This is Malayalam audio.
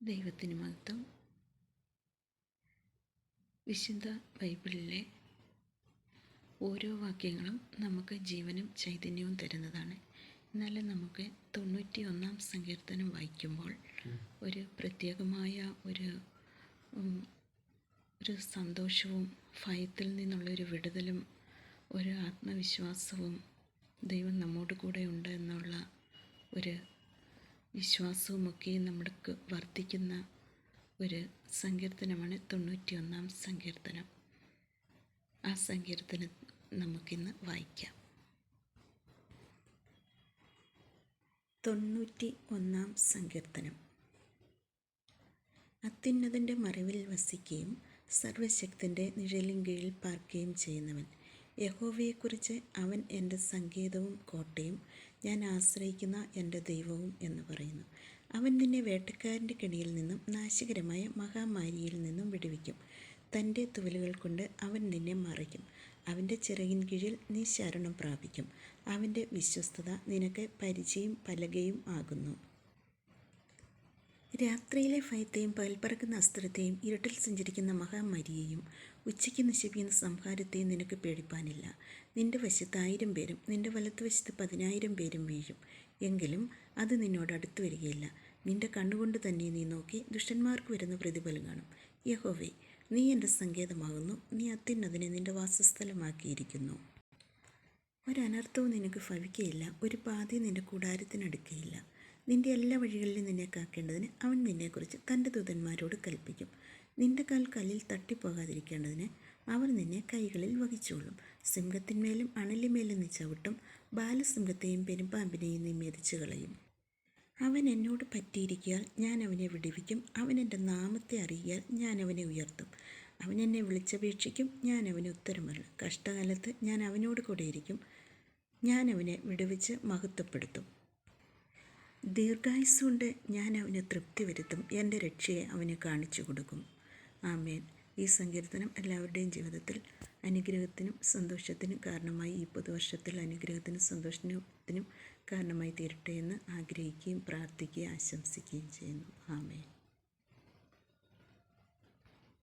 ദൈവത്തിന് മഹത്വം. വിശുദ്ധ ബൈബിളിലെ ഓരോ വാക്യങ്ങളും നമുക്ക് ജീവനും ചൈതന്യവും തരുന്നതാണ്. എന്നാലും നമുക്ക് 91 സങ്കീർത്തനം വായിക്കുമ്പോൾ ഒരു പ്രത്യേകമായ ഒരു സന്തോഷവും ഭയത്തിൽ നിന്നുള്ളൊരു വിടുതലും ഒരു ആത്മവിശ്വാസവും ദൈവം നമ്മോട് കൂടെ ഉണ്ട് എന്നുള്ള ഒരു വിശ്വാസവുമൊക്കെ നമ്മൾക്ക് വർദ്ധിക്കുന്ന ഒരു സങ്കീർത്തനമാണ് 91 സങ്കീർത്തനം. ആ സങ്കീർത്തനം നമുക്കിന്ന് വായിക്കാം. 91 സങ്കീർത്തനം. അത്യുന്നതൻ്റെ മറവിൽ വസിക്കുകയും സർവശക്തൻ്റെ നിഴലിൻ കീഴിൽ പാർക്കുകയും ചെയ്യുന്നവൻ. യഹോവയെക്കുറിച്ച് അവൻ എൻ്റെ സങ്കേതവും കോട്ടയും, ഞാൻ ആശ്രയിക്കുന്ന എൻ്റെ ദൈവവും എന്ന് പറയുന്നു. അവൻ നിന്നെ വേട്ടക്കാരൻ്റെ കെണിയിൽ നിന്നും നാശകരമായ മഹാമാരിയിൽ നിന്നും വിടുവിക്കും. തൻ്റെ തുവലുകൾ കൊണ്ട് അവൻ നിന്നെ മറയ്ക്കും. അവൻ്റെ ചിറകിൻ കീഴിൽ നീ ശരണം പ്രാപിക്കും. അവൻ്റെ വിശ്വസ്തത നിനക്ക് പരിചയും പലകയും ആകുന്നു. രാത്രിയിലെ ഭയത്തെയും പകൽ പറക്കുന്ന അസ്ത്രത്തെയും ഇരുട്ടിൽ സഞ്ചരിക്കുന്ന മഹാമാരിയെയും ഉച്ചയ്ക്ക് നശിപ്പിക്കുന്ന സംഹാരത്തെയും നിനക്ക് പേടിപ്പാനില്ല. നിന്റെ വശത്ത് 1000 പേരും നിന്റെ വലത്തുവശത്ത് 10,000 പേരും വീഴും, എങ്കിലും അത് നിന്നോട് അടുത്തു വരികയില്ല. നിന്റെ കണ്ണുകൊണ്ട് തന്നെ നീ നോക്കി ദുഷ്ടന്മാർക്ക് വരുന്ന പ്രതിഫലം കാണും. യഹോവേ, നീ എൻ്റെ സങ്കേതമാകുന്നു. നീ അത്യുന്നതനെ നിന്റെ വാസസ്ഥലമാക്കിയിരിക്കുന്നു. ഒരനർത്ഥവും നിനക്ക് ഭവിക്കുകയില്ല, ഒരു പാതയും നിന്റെ കൂടാരത്തിനടുക്കുകയില്ല. നിന്റെ എല്ലാ വഴികളിലും നിന്നെ കാക്കേണ്ടതിന് അവൻ നിന്നെക്കുറിച്ച് തൻ്റെ ദൂതന്മാരോട് കൽപ്പിക്കും. നിന്റെ കാൽ കല്ലിൽ തട്ടിപ്പോകാതിരിക്കേണ്ടതിന് അവർ നിന്നെ കൈകളിൽ വഹിച്ചുകൊള്ളും. സിംഹത്തിന്മേലും അണലിമേലും നീ ചവിട്ടും. ബാലസിംഹത്തെയും പെരുമ്പാമ്പിനെയും നീ മെതിച്ചു കളയും. അവൻ എന്നോട് പറ്റിയിരിക്കയാൽ ഞാൻ അവനെ വിടുവിക്കും. അവൻ എൻ്റെ നാമത്തെ അറിയിയാൽ ഞാൻ അവനെ ഉയർത്തും. അവൻ എന്നെ വിളിച്ചപേക്ഷിക്കും, ഞാൻ അവന് ഉത്തരമരുളും. കഷ്ടകാലത്ത് ഞാൻ അവനോട് കൂടെയിരിക്കും. ഞാൻ അവനെ വിടുവിച്ച് മഹത്വപ്പെടുത്തും. ദീർഘായുസ്സുകൊണ്ട് ഞാൻ അവന് തൃപ്തി വരുത്തും. എൻ്റെ രക്ഷയെ അവന് കാണിച്ചു കൊടുക്കും. ആമേൻ. ഈ സങ്കീർത്തനം എല്ലാവരുടെയും ജീവിതത്തിൽ അനുഗ്രഹത്തിനും സന്തോഷത്തിനും കാരണമായി, ഈ പുതുവർഷത്തിൽ അനുഗ്രഹത്തിനും സന്തോഷത്തിനും കാരണമായി തീരട്ടെ എന്ന് ആഗ്രഹിക്കുകയും പ്രാർത്ഥിക്കുകയും ആശംസിക്കുകയും ചെയ്യുന്നു. ആമേൻ.